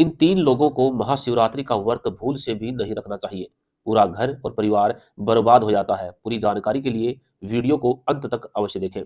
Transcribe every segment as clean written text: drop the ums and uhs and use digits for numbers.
इन 3 लोगों को महाशिवरात्रि का व्रत भूल से भी नहीं रखना चाहिए। पूरा घर और परिवार बर्बाद हो जाता है। पूरी जानकारी के लिए वीडियो को अंत तक अवश्य देखें।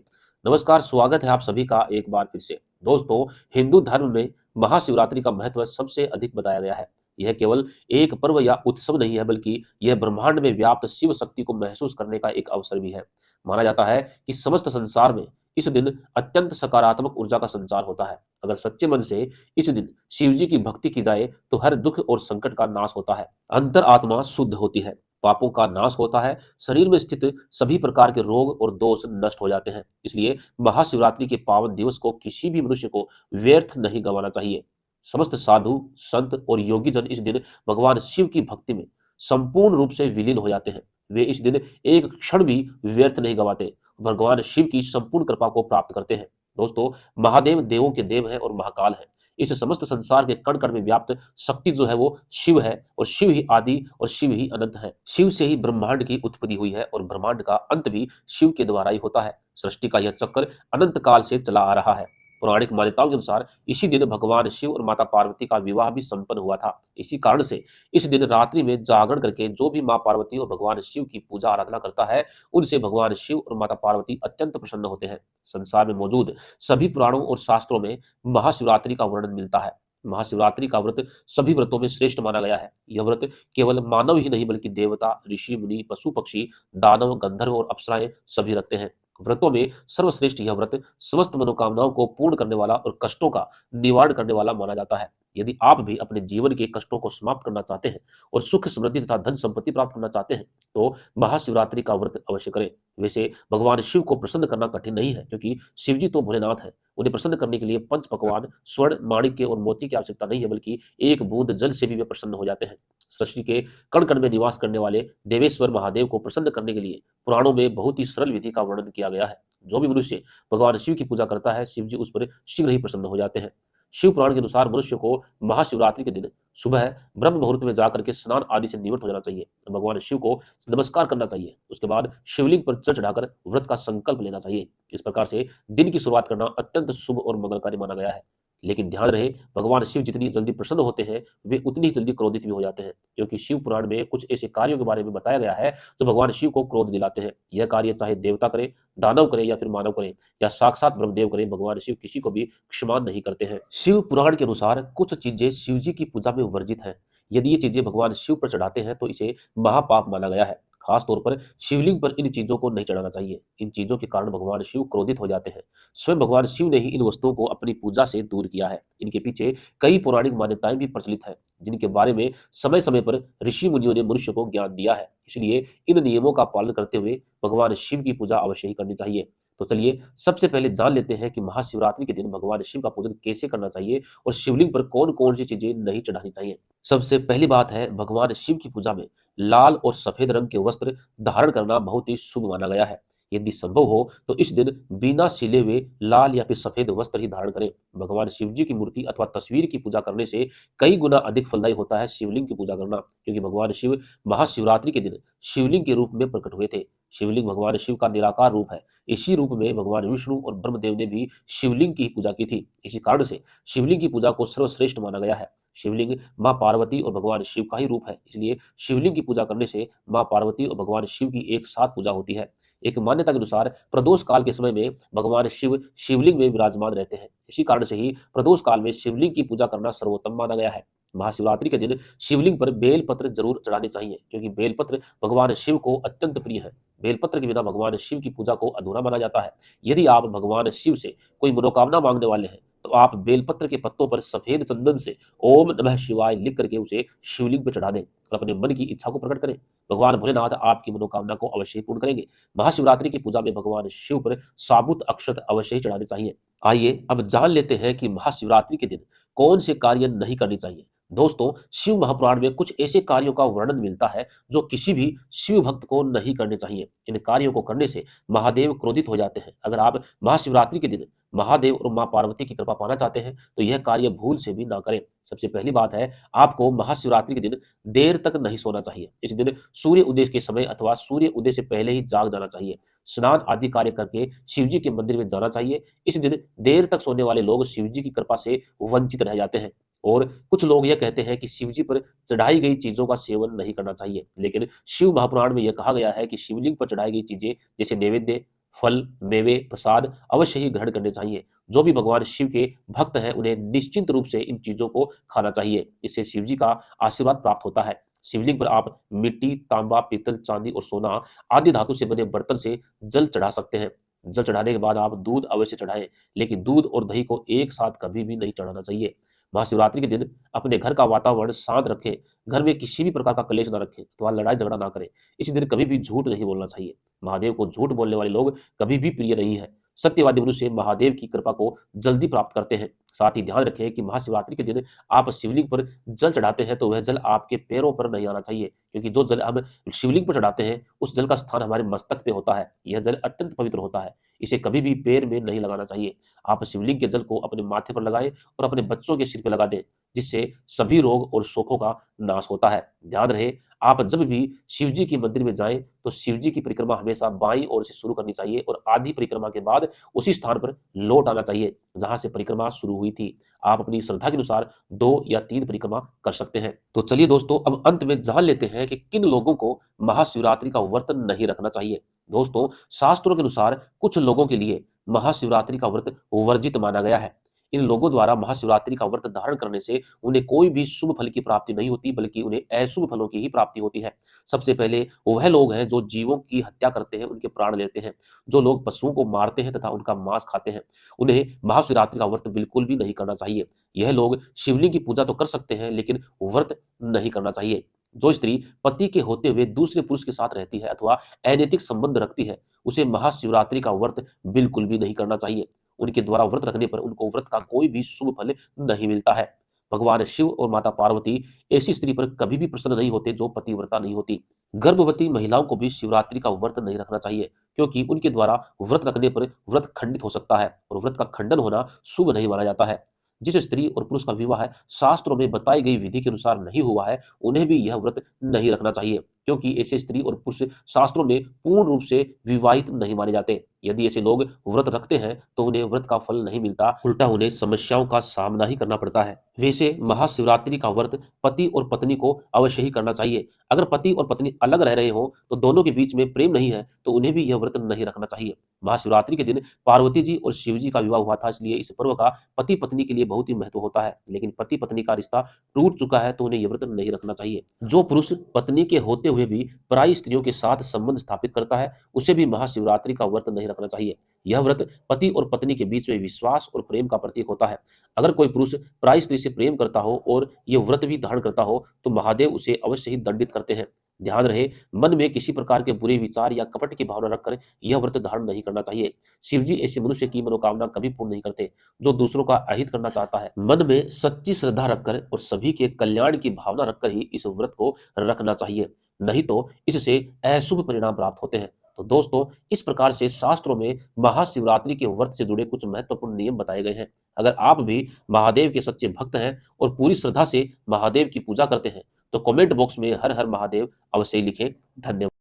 नमस्कार, स्वागत है आप सभी का एक बार फिर से। दोस्तों, हिंदू धर्म में महाशिवरात्रि का महत्व सबसे अधिक बताया गया है। यह केवल एक पर्व या उत्सव नहीं है, बल्कि यह ब्रह्मांड में व्याप्त शिव शक्ति को महसूस करने का एक अवसर भी है। माना जाता है कि समस्त संसार में इस दिन अत्यंत सकारात्मक ऊर्जा का संचार होता है। अगर सच्चे मन से इस दिन शिव जी की भक्ति की जाए तो हर दुख और संकट का नाश होता है, अंतर आत्मा शुद्ध होती है, पापों का नाश होता है, शरीर में स्थित सभी प्रकार के रोग और दोष नष्ट हो जाते हैं। इसलिए महाशिवरात्रि के पावन दिवस को किसी भी मनुष्य को व्यर्थ नहीं गंवाना चाहिए। समस्त साधु संत और योगी जन इस दिन भगवान शिव की भक्ति में संपूर्ण रूप से विलीन हो जाते हैं। वे इस दिन एक क्षण भी व्यर्थ नहीं गंवाते, भगवान शिव की संपूर्ण कृपा को प्राप्त करते हैं। दोस्तों, महादेव देवों के देव है और महाकाल है। इस समस्त संसार के कण कण में व्याप्त शक्ति जो है वो शिव है, और शिव ही आदि और शिव ही अनंत है। शिव से ही ब्रह्मांड की उत्पत्ति हुई है और ब्रह्मांड का अंत भी शिव के द्वारा ही होता है। सृष्टि का यह चक्र अनंत काल से चला आ रहा है। पौराणिक मान्यताओं के अनुसार इसी दिन भगवान शिव और माता पार्वती का विवाह भी संपन्न हुआ था। इसी कारण से इस दिन रात्रि में जागरण करके जो भी मां पार्वती और भगवान शिव की पूजा आराधना करता है, उनसे भगवान शिव और माता पार्वती अत्यंत प्रसन्न होते हैं। संसार में मौजूद सभी पुराणों और शास्त्रों में महाशिवरात्रि का वर्णन मिलता है। महाशिवरात्रि का व्रत सभी व्रतों में श्रेष्ठ माना गया है। यह व्रत केवल मानव ही नहीं, बल्कि देवता, ऋषि, मुनि, पशु पक्षी, दानव, गंधर्व और अप्सराएं सभी रखते हैं। व्रतों में सर्वश्रेष्ठ यह व्रत समस्त मनोकामनाओं को पूर्ण करने वाला और कष्टों का निवारण करने वाला माना जाता है। यदि आप भी अपने जीवन के कष्टों को समाप्त करना चाहते हैं और सुख समृद्धि तथा धन संपत्ति प्राप्त करना चाहते हैं, तो महाशिवरात्रि का व्रत अवश्य करें। वैसे भगवान शिव को प्रसन्न करना कठिन नहीं है, क्योंकि शिव जी तो भोलेनाथ है। उन्हें प्रसन्न करने के लिए पंच पकवान, स्वर्ण, माणिक्य और मोती की आवश्यकता नहीं है, बल्कि एक बूंद जल से भी वे प्रसन्न हो जाते हैं। सृष्टि के कण कण में निवास करने वाले देवेश्वर महादेव को प्रसन्न करने के लिए पुराणों में बहुत ही सरल विधि का वर्णन किया गया है। जो भी मनुष्य भगवान शिव की पूजा करता है, शिव जी उस पर शीघ्र ही प्रसन्न हो जाते हैं। शिव पुराण के अनुसार मनुष्य को महाशिवरात्रि के दिन सुबह ब्रह्म मुहूर्त में जाकर के स्नान आदि से निवृत्त हो जाना चाहिए। भगवान शिव को नमस्कार करना चाहिए। उसके बाद शिवलिंग पर जल चढ़ाकर व्रत का संकल्प लेना चाहिए। इस प्रकार से दिन की शुरुआत करना अत्यंत शुभ और मंगलकारी माना गया है। लेकिन ध्यान रहे, भगवान शिव जितनी जल्दी प्रसन्न होते हैं, वे उतनी ही जल्दी क्रोधित भी हो जाते हैं, क्योंकि शिव पुराण में कुछ ऐसे कार्यों के बारे में बताया गया है जो भगवान शिव को क्रोध दिलाते हैं। यह कार्य चाहे देवता करे, दानव करे या फिर मानव करे, या साक्षात ब्रह्मदेव करे, भगवान शिव किसी को भी क्षमा नहीं करते हैं। शिव पुराण के अनुसार कुछ चीजें शिव जी की पूजा में वर्जित हैं। यदि ये चीजें भगवान शिव पर चढ़ाते हैं तो इसे महापाप माना गया है। खास तौर पर शिवलिंग पर इन चीजों को नहीं चढ़ाना चाहिए। इन चीजों के कारण भगवान शिव क्रोधित हो जाते हैं। स्वयं भगवान शिव ने ही इन वस्तुओं को अपनी पूजा से दूर किया है। इनके पीछे कई पौराणिक मान्यताएं भी प्रचलित हैं, जिनके बारे में समय समय पर ऋषि मुनियों ने मनुष्य को ज्ञान दिया है। इसलिए इन नियमों का पालन करते हुए भगवान शिव की पूजा अवश्य ही करनी चाहिए। तो चलिए सबसे पहले जान लेते हैं कि महाशिवरात्रि के दिन भगवान शिव का पूजन कैसे करना चाहिए और शिवलिंग पर कौन कौन सी चीजें नहीं चढ़ानी चाहिए। सबसे पहली बात है, भगवान शिव की पूजा में लाल और सफेद रंग के वस्त्र धारण करना बहुत ही शुभ माना गया है। यदि संभव हो तो इस दिन बिना सिले हुए लाल या फिर सफेद वस्त्र ही धारण करें। भगवान शिव जी की मूर्ति अथवा तस्वीर की पूजा करने से कई गुना अधिक फलदायी होता है शिवलिंग की पूजा करना, क्योंकि भगवान शिव महाशिवरात्रि के दिन शिवलिंग के रूप में प्रकट हुए थे। शिवलिंग भगवान शिव का निराकार रूप है। इसी रूप में भगवान विष्णु और ब्रह्मदेव ने भी शिवलिंग की पूजा की थी। इसी कारण से शिवलिंग की पूजा को सर्वश्रेष्ठ माना गया है। शिवलिंग मां पार्वती और भगवान शिव का ही रूप है, इसलिए शिवलिंग की पूजा करने से मां पार्वती और भगवान शिव की एक साथ पूजा होती है। एक मान्यता के अनुसार प्रदोष काल के समय में भगवान शिव शिवलिंग में विराजमान रहते हैं। इसी कारण से ही प्रदोष काल में शिवलिंग की पूजा करना सर्वोत्तम माना गया है। महाशिवरात्रि के दिन शिवलिंग पर बेलपत्र जरूर चढ़ाने चाहिए, क्योंकि बेलपत्र भगवान शिव को अत्यंत प्रिय है। बेलपत्र के बिना भगवान शिव की पूजा को अधूरा माना जाता है। यदि आप भगवान शिव से कोई मनोकामना मांगने वाले हैं, तो आप बेलपत्र के पत्तों पर सफेद चंदन से ओम नमः शिवाय लिख करके उसे शिवलिंग पर चढ़ा दें और अपने मन की इच्छा को प्रकट करें। भगवान भोलेनाथ आपकी मनोकामना को अवश्य ही पूर्ण करेंगे। महाशिवरात्रि की पूजा में भगवान शिव पर साबुत अक्षत अवश्य ही चढ़ाने चाहिए। आइए अब जान लेते हैं कि महाशिवरात्रि के दिन कौन से कार्य नहीं करने चाहिए। दोस्तों, शिव महापुराण में कुछ ऐसे कार्यों का वर्णन मिलता है जो किसी भी शिव भक्त को नहीं करने चाहिए। इन कार्यों को करने से महादेव क्रोधित हो जाते हैं। अगर आप महाशिवरात्रि के दिन महादेव और मां पार्वती की कृपा पाना चाहते हैं तो यह कार्य भूल से भी ना करें। सबसे पहली बात है, आपको महाशिवरात्रि के दिन देर तक नहीं सोना चाहिए। इस दिन सूर्य उदय के समय अथवा सूर्य उदय से पहले ही जाग जाना चाहिए। स्नान आदि कार्य करके शिव जी के मंदिर में जाना चाहिए। इस दिन देर तक सोने वाले लोग शिव जी की कृपा से वंचित रह जाते हैं। और कुछ लोग यह कहते हैं कि शिव जी पर चढ़ाई गई चीजों का सेवन नहीं करना चाहिए, लेकिन शिव महापुराण में यह कहा गया है कि शिवलिंग पर चढ़ाई गई चीजें जैसे नैवेद्य, फल, मेवे, प्रसाद अवश्य ही ग्रहण करने चाहिए। जो भी भगवान शिव के भक्त हैं उन्हें निश्चित रूप से इन चीजों को खाना चाहिए। इससे शिव जी का आशीर्वाद प्राप्त होता है। शिवलिंग पर आप मिट्टी, तांबा, पीतल, चांदी और सोना आदि धातु से बने बर्तन से जल चढ़ा सकते हैं। जल चढ़ाने के बाद आप दूध अवश्य चढ़ाएं, लेकिन दूध और दही को एक साथ कभी भी नहीं चढ़ाना चाहिए। महाशिवरात्रि के दिन अपने घर का वातावरण शांत रखें। घर में किसी भी प्रकार का कलेश ना रखें अथवा लड़ाई झगड़ा ना करें। इसी दिन कभी भी झूठ नहीं बोलना चाहिए। महादेव को झूठ बोलने वाले लोग कभी भी प्रिय नहीं है। सत्यवादी मनुष्य महादेव की कृपा को जल्दी प्राप्त करते हैं। साथ ही ध्यान रखें कि महाशिवरात्रि के दिन आप शिवलिंग पर जल चढ़ाते हैं तो वह जल आपके पैरों पर नहीं आना चाहिए, क्योंकि जो जल हम शिवलिंग पर चढ़ाते हैं उस जल का स्थान हमारे मस्तक पे होता है। यह जल अत्यंत पवित्र होता है। इसे कभी भी पैर में नहीं लगाना चाहिए। आप शिवलिंग के जल को अपने माथे पर लगाएं और अपने बच्चों के सिर पर लगा दें, जिससे सभी रोग और शोकों का नाश होता है। ध्यान रहे, आप जब भी शिव जी के मंदिर में जाएं तो शिव जी की परिक्रमा हमेशा बाईं ओर से शुरू करनी चाहिए और आधी परिक्रमा के बाद उसी स्थान पर लौट आना चाहिए जहां से परिक्रमा शुरू हुई थी। आप अपनी श्रद्धा के अनुसार 2 या 3 परिक्रमा कर सकते हैं। तो चलिए दोस्तों, अब अंत में जान लेते हैं कि किन लोगों को महाशिवरात्रि का व्रत नहीं रखना चाहिए। दोस्तों, शास्त्रों के अनुसार कुछ लोगों के लिए महाशिवरात्रि का व्रत वर्जित माना गया है। इन लोगों द्वारा महाशिवरात्रि का व्रत धारण करने से उन्हें कोई भी शुभ फल की प्राप्ति नहीं होती, बल्कि उन्हें अशुभ फलों की ही प्राप्ति होती है। सबसे पहले वह लोग हैं जो जीवों की हत्या करते हैं, उनके प्राण लेते हैं। जो लोग पशुओं को मारते हैं तथा उनका मांस खाते हैं, उन्हें महाशिवरात्रि का व्रत बिल्कुल भी नहीं करना चाहिए। यह लोग शिवलिंग की पूजा तो कर सकते हैं, लेकिन व्रत नहीं करना चाहिए। जो स्त्री पति के होते हुए दूसरे पुरुष के साथ रहती है अथवा अनैतिक संबंध रखती है, उसे महाशिवरात्रि का व्रत बिल्कुल भी नहीं करना चाहिए। उनके द्वारा व्रत रखने पर उनको व्रत का कोई भी शुभ फल नहीं मिलता है। भगवान शिव और माता पार्वती ऐसी स्त्री पर कभी भी प्रसन्न नहीं होते जो पतिव्रता नहीं होती। गर्भवती महिलाओं को भी शिवरात्रि का व्रत नहीं रखना चाहिए, क्योंकि उनके द्वारा व्रत रखने पर व्रत खंडित हो सकता है और व्रत का खंडन होना शुभ नहीं माना जाता है। जिस स्त्री और पुरुष का विवाह शास्त्रों में बताई गई विधि के अनुसार नहीं हुआ है, उन्हें भी यह व्रत नहीं रखना चाहिए, क्योंकि ऐसे स्त्री और पुरुष शास्त्रों में पूर्ण रूप से विवाहित नहीं माने जाते। यदि ऐसे लोग व्रत रखते हैं तो उन्हें व्रत का फल नहीं मिलता, उल्टा उन्हें समस्याओं का सामना ही करना पड़ता है। वैसे महाशिवरात्रि का व्रत पति और पत्नी को अवश्य ही करना चाहिए। अगर पति और पत्नी अलग रह रहे हो तो दोनों के बीच में प्रेम नहीं है तो उन्हें भी यह व्रत नहीं रखना चाहिए। महाशिवरात्रि के दिन पार्वती जी और शिव जी का विवाह हुआ था, इसलिए इस पर्व का पति पत्नी के लिए बहुत ही महत्व होता है। लेकिन पति पत्नी का रिश्ता टूट चुका है तो उन्हें यह व्रत नहीं रखना चाहिए। जो पुरुष पत्नी के होते हुए भी पराई स्त्रियों के साथ संबंध स्थापित करता है, उसे भी महाशिवरात्रि का व्रत नहीं रखना चाहिए। यह व्रत पति और पत्नी के बीच में विश्वास और प्रेम का प्रतीक होता है। अगर कोई पुरुष पराई स्त्री से प्रेम करता हो और यह व्रत भी धारण करता हो तो महादेव उसे अवश्य ही दंडित करते हैं। ध्यान रहे, मन में किसी प्रकार के बुरे विचार या कपट की भावना रखकर यह व्रत धारण नहीं करना चाहिए। शिव जी ऐसे मनुष्य की मनोकामना कभी पूर्ण नहीं करते जो दूसरों का अहित करना चाहता है। मन में सच्ची श्रद्धा रखकर और सभी के कल्याण की भावना रखकर ही इस व्रत को रखना चाहिए, नहीं तो इससे अशुभ परिणाम प्राप्त होते हैं। तो दोस्तों, इस प्रकार से शास्त्रों में महाशिवरात्रि के व्रत से जुड़े कुछ महत्वपूर्ण नियम बताए गए हैं। अगर आप भी महादेव के सच्चे भक्त हैं और पूरी श्रद्धा से महादेव की पूजा करते हैं तो कमेंट बॉक्स में हर हर महादेव अवश्य लिखें। धन्यवाद।